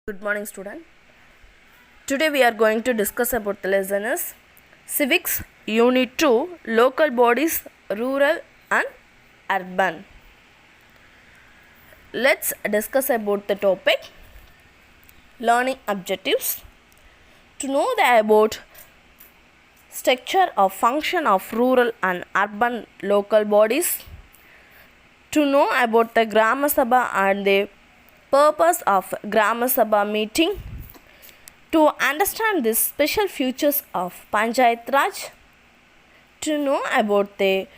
Good morning, student. Today we are going to discuss about the lesson is Civics Unit 2 Local Bodies Rural and Urban. Let's discuss about the topic learning objectives. To know about structure or function of rural and urban local bodies, to know about the Grama Sabha and the purpose of Grama Sabha meeting, to understand the special features of Panchayat Raj, to know about the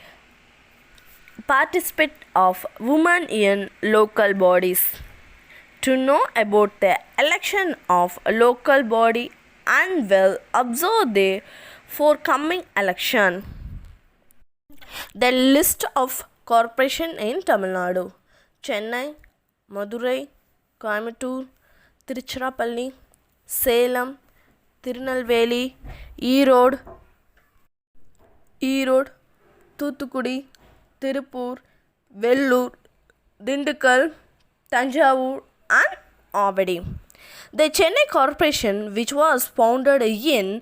participate of women in local bodies, to know about the election of a local body and will observe the forthcoming election. The list of corporation in Tamil Nadu: Chennai, Madurai, Coimbatore, Tiruchirappalli, Salem, Tirunelveli, Erode, Thuthukudi, Tirupur, Vellore, Dindigul, Tanjavur and Avadi. The Chennai Corporation, which was founded in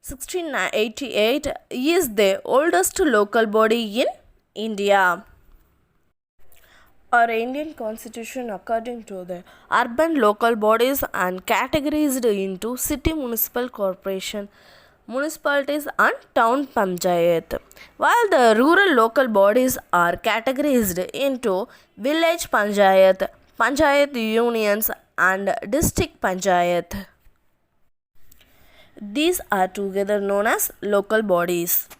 1688, is the oldest local body in India. Our Indian Constitution, according to the urban local bodies and categorized into city municipal corporation, municipalities and town panchayat, while the rural local bodies are categorized into village panchayat, panchayat unions and district panchayat. These are together known as local bodies.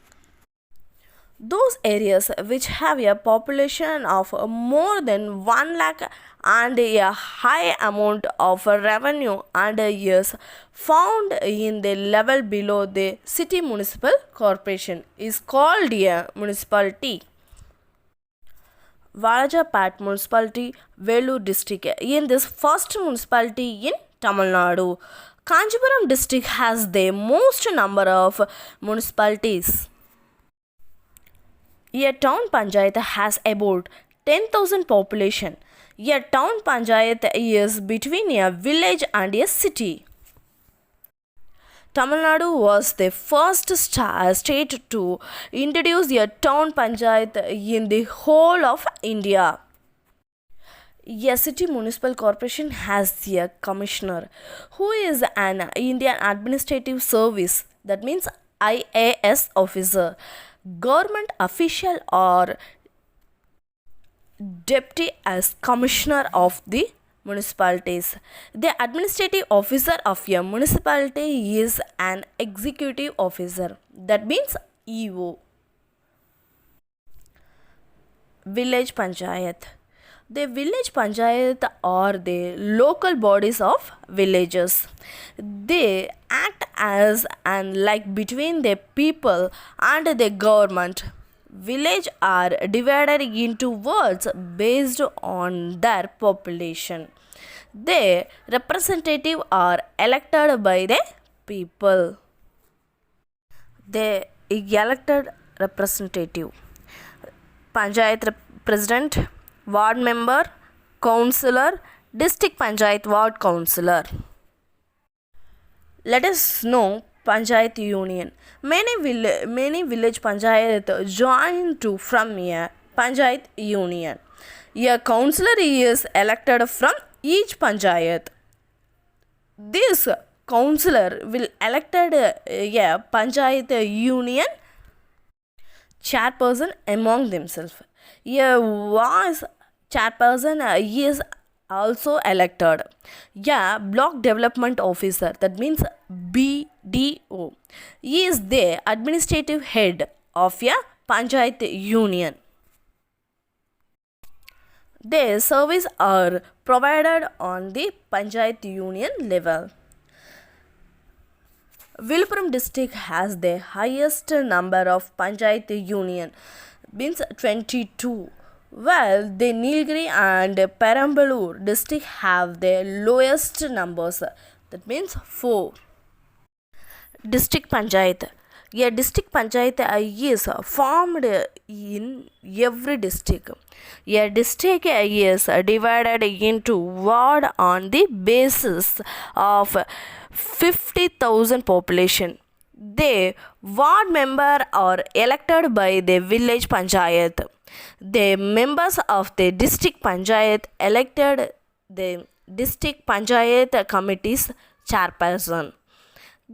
Those areas which have a population of more than 1 lakh and a high amount of revenue and is found in the level below the city municipal corporation is called a municipality. Valajapat municipality, Vellore district, in this first municipality in Tamil Nadu. Kanchipuram district has the most number of municipalities. A town panchayat has about 10,000 population. A town panchayat is between a village and a city. Tamil Nadu was the first state to introduce a town panchayat in the whole of India. A city municipal corporation has a commissioner who is an Indian Administrative Service, that means IAS officer, government official or deputy as commissioner of the municipalities. The administrative officer of a municipality is an executive officer, that means EO. Village panchayat. The village panchayat are the local bodies of villages. They act as an like between the people and the government. Villages are divided into wards based on their population. The representatives are elected by the people. The elected representative: Panchayat president, ward member, councillor, district panchayat ward councillor. Let us know panchayat union. Many village panchayat join to from a panchayat union. A councillor is elected from each panchayat. This councillor will elected a panchayat union chairperson among themselves. A vice chairperson is also elected. A block development officer, that means BDO, is the administrative head of a panchayat union. Their services are provided on the panchayat union level. Viluppuram district has the highest number of panchayat union, means 22, while the Nilgiri and Perambalur district have the lowest numbers, that means 4. District panchayat. A district panchayat is formed in every district. A district is divided into ward on the basis of 50,000 population. The ward member are elected by the village panchayat. The members of the district panchayat elected the district panchayat committee's chairperson.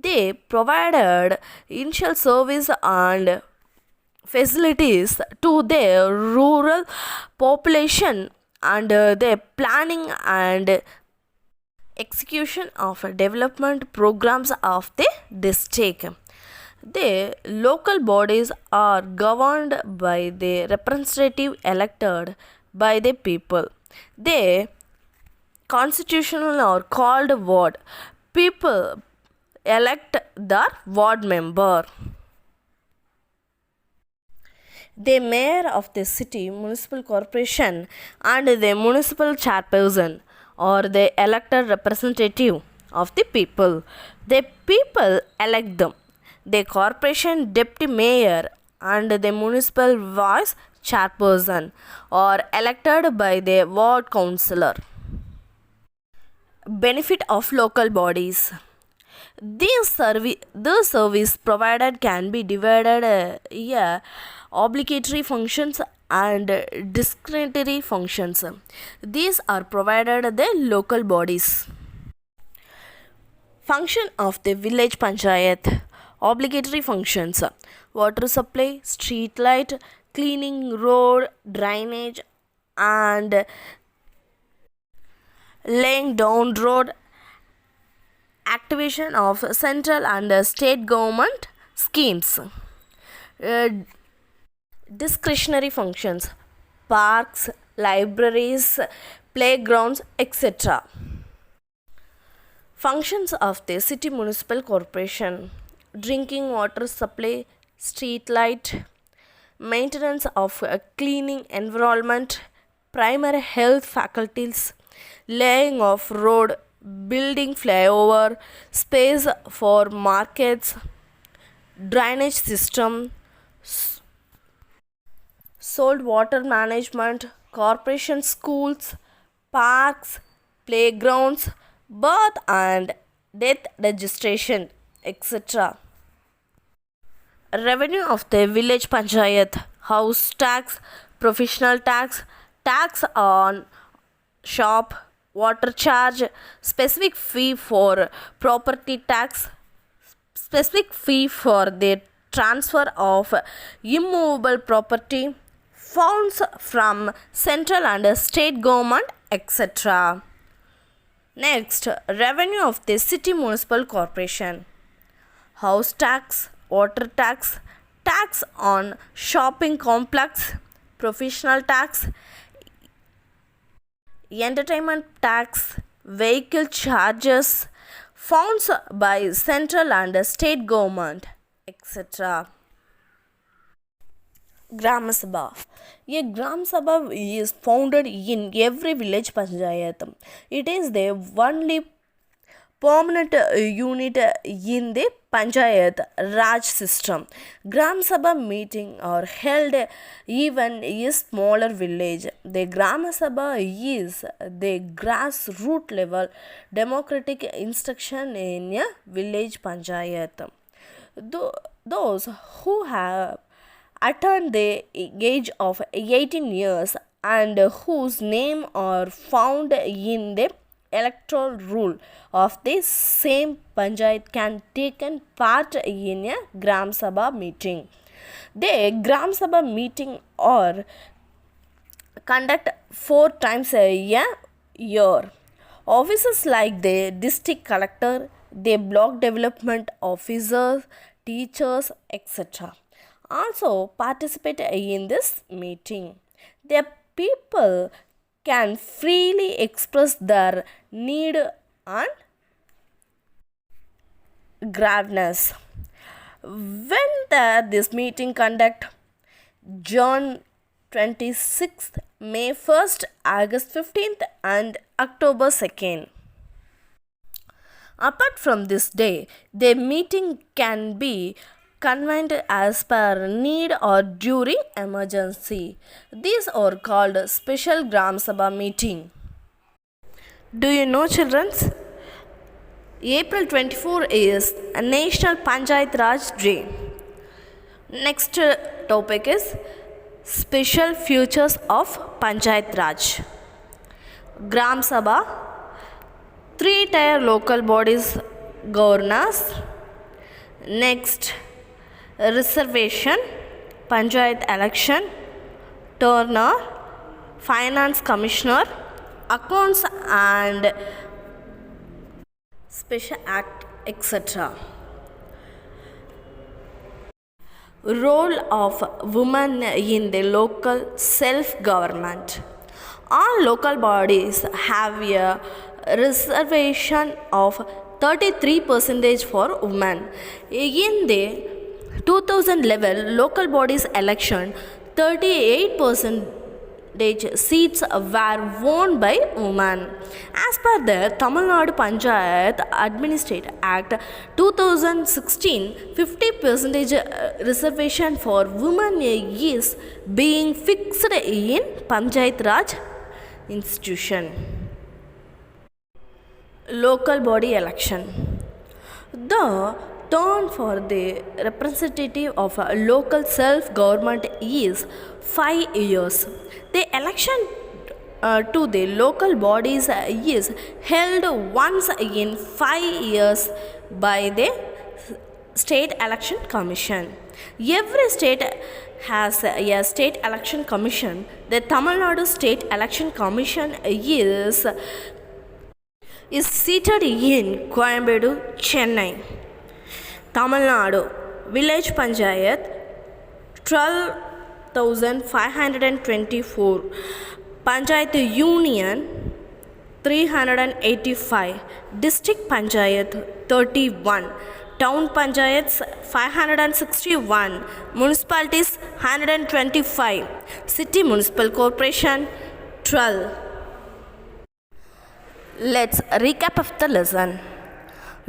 They provided initial service and facilities to their rural population under the planning and execution of development programs of the district. The local bodies are governed by the representative elected by the people. The constitutional or called ward. People elect the ward member. The mayor of the city, municipal corporation, and the municipal chairperson or the elected representative of the people. The people elect them. The corporation deputy mayor and the municipal vice chairperson are elected by the ward councillor. Benefit of local bodies. The service provided can be divided obligatory functions and discretionary functions. These are provided the local bodies. Function of the village panchayat. Obligatory functions: water supply, street light, cleaning road, drainage, and laying down road. Activation of central and state government schemes. Discretionary functions: parks, libraries, playgrounds, etc. Functions of the city municipal corporation: drinking water supply, street light, maintenance of a cleaning environment, primary health faculties, laying of road, building flyover, space for markets, drainage system, salt water management, corporation schools, parks, playgrounds, birth and death registration, etc. Revenue of the village panchayat: house tax, professional tax, tax on shop, water charge, specific fee for property tax, specific fee for the transfer of immovable property, funds from central and state government, etc. Next, revenue of the city municipal corporation: house tax, water tax, tax on shopping complex, professional tax, entertainment tax, vehicle charges, funds by central and state government, etc. Gram Sabha. A Gram Sabha is founded in every village panchayat. It is the only permanent unit in the panchayat Raj system. Gram Sabha meeting are held even in a smaller village. The Gram Sabha is the grassroots level democratic instruction in a village panchayat. Those who have attained the age of 18 years and whose name are found in the electoral roll of the same panchayat can take part in a Gram Sabha meeting. The Gram Sabha meeting are conduct 4 times a year. Officers like the district collector, the block development officers, teachers, etc. also participate in this meeting. The people can freely express their need and gladness. When this meeting conduct, June 26th, May 1st, August 15th and October 2nd. Apart from this day, the meeting can be convened as per need or during emergency. These are called special Gram Sabha meeting. Do you know, children? April 24 is a National Panchayat Raj Day. Next topic is special features of Panchayat Raj. Gram Sabha, three-tier local bodies governors. Next, reservation, Panchayat election, turner, finance commissioner, accounts and special act, etc. Role of women in the local self-government. All local bodies have a reservation of 33% for women. In the 2011 local bodies election, 38% seats were won by women. As per the Tamil Nadu Panchayat Administrative Act 2016, 50% reservation for women is being fixed in Panchayat Raj institution. Local body election. The term for the representative of a local self-government is 5 years. The election to the local bodies is held once in 5 years by the State Election Commission. Every state has a state election commission. The Tamil Nadu State Election Commission is seated in Coimbatore, Chennai. Tamil Nadu Village Panchayat 12,524, Panchayat Union 385, District Panchayat 31, Town Panchayats 561, Municipalities 125, City Municipal Corporation 12. Let's recap of the lesson.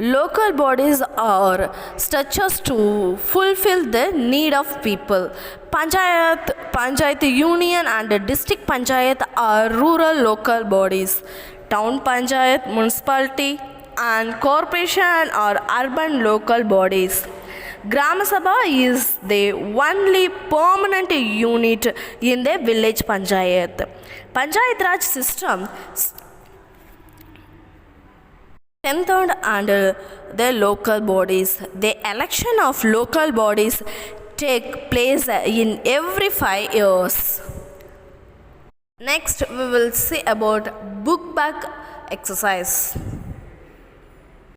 Local bodies are structures to fulfill the need of people. Panchayat Union and District Panchayat are rural local bodies. Town Panchayat, Municipality and Corporation are urban local bodies. Gram Sabha is the only permanent unit in the village Panchayat. Panchayat Raj system strengthened under the local bodies. The election of local bodies take place in every 5 years. Next, we will see about book back exercise.